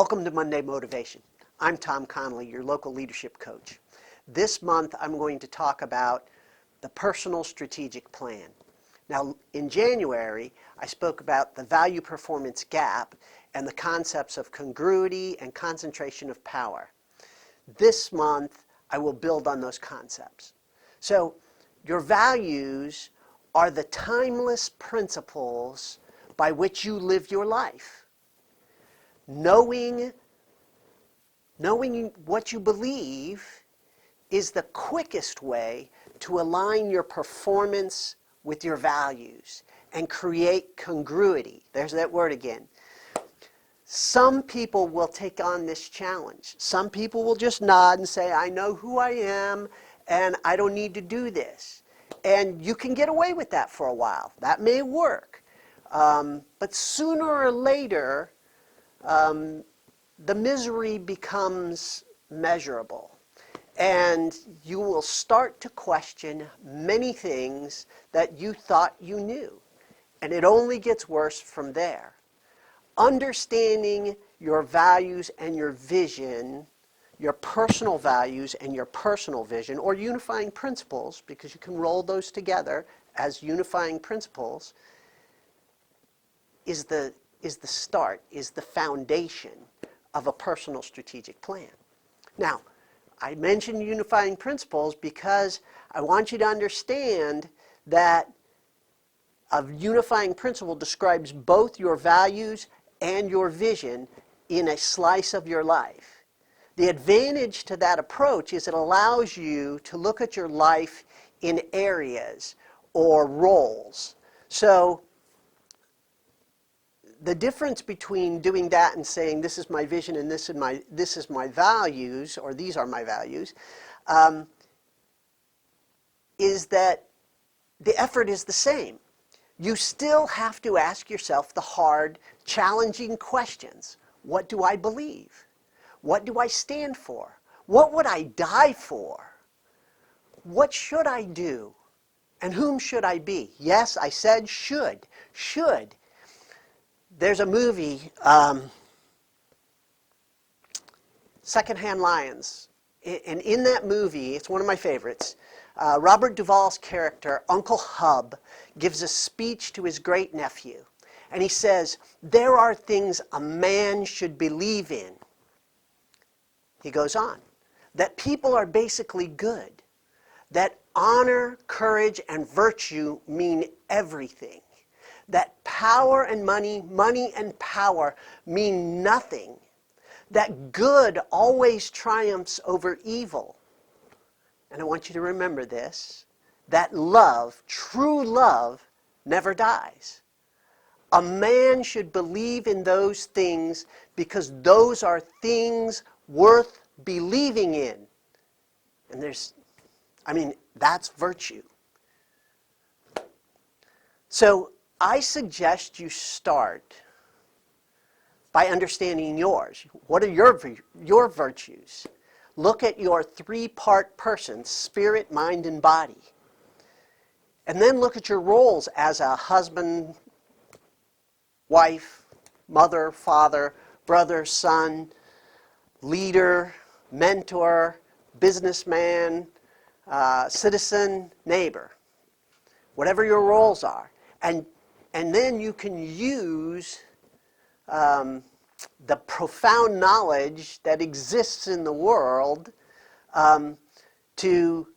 Welcome to Monday Motivation. I'm Tom Connolly, your local leadership coach. This month I'm going to talk about the personal strategic plan. Now, in January, I spoke about the value-performance gap and the concepts of congruity and concentration of power. This month, I will build on those concepts. So, your values are the timeless principles by which you live your life. Knowing what you believe is the quickest way to align your performance with your values and create congruity. There's that word again. Some people will take on this challenge. Some people will just nod and say, I know who I am and I don't need to do this. And you can get away with that for a while. That may work. But sooner or later, the misery becomes measurable. And you will start to question many things that you thought you knew. And it only gets worse from there. Understanding your values and your vision, your personal values and your personal vision, or unifying principles, because you can roll those together as unifying principles, is the start, is the foundation of a personal strategic plan. Now, I mentioned unifying principles because I want you to understand that a unifying principle describes both your values and your vision in a slice of your life. The advantage to that approach is it allows you to look at your life in areas or roles. So, the difference between doing that and saying this is my vision and this is my values, or these are my values, is that the effort is the same. You still have to ask yourself the hard, challenging questions. What do I believe? What do I stand for? What would I die for? What should I do? And whom should I be? Yes, I said should. Should. There's a movie, Secondhand Lions, and in that movie, it's one of my favorites, Robert Duvall's character, Uncle Hub, gives a speech to his great-nephew, and he says, there are things a man should believe in. He goes on, that people are basically good, that honor, courage, and virtue mean everything. That power and money and power mean nothing. That good always triumphs over evil. And I want you to remember this, that love, true love, never dies. A man should believe in those things because those are things worth believing in. And that's virtue. So, I suggest you start by understanding yours. What are your virtues? Look at your three-part person, spirit, mind, and body. And then look at your roles as a husband, wife, mother, father, brother, son, leader, mentor, businessman, citizen, neighbor. Whatever your roles are. And then you can use the profound knowledge that exists in the world to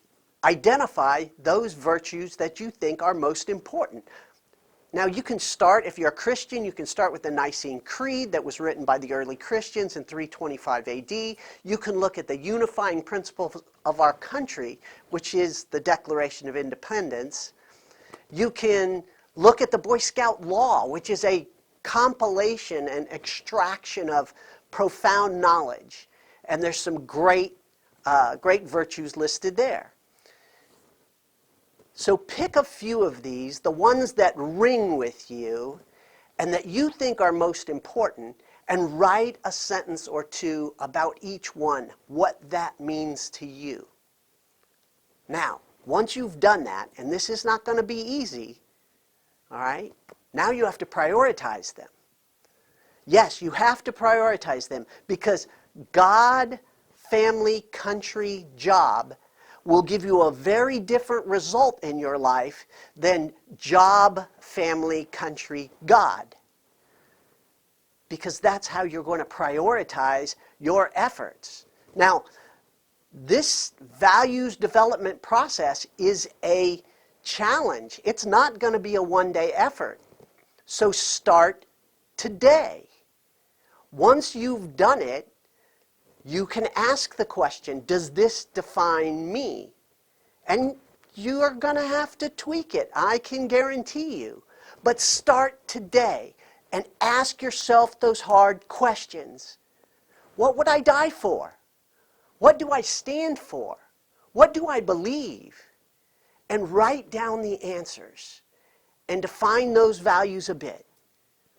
identify those virtues that you think are most important. Now you can start, if you're a Christian, you can start with the Nicene Creed that was written by the early Christians in 325 AD. You can look at the unifying principles of our country, which is the Declaration of Independence. You can look at the Boy Scout Law, which is a compilation and extraction of profound knowledge. And there's some great virtues listed there. So pick a few of these, the ones that ring with you and that you think are most important, and write a sentence or two about each one, what that means to you. Now, once you've done that, and this is not going to be easy, all right, now you have to prioritize them. Yes, you have to prioritize them because God, family, country, job will give you a very different result in your life than job, family, country, God. Because that's how you're going to prioritize your efforts. Now, this values development process is a challenge. It's not going to be a one-day effort. So start today. Once you've done it, you can ask the question, does this define me? And you're going to have to tweak it, I can guarantee you. But start today and ask yourself those hard questions. What would I die for? What do I stand for? What do I believe? And write down the answers and define those values a bit.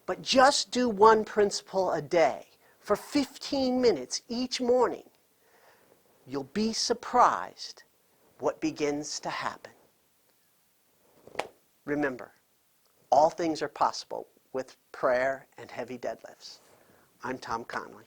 But just do one principle a day for 15 minutes each morning. You'll be surprised what begins to happen. Remember, all things are possible with prayer and heavy deadlifts. I'm Tom Conley.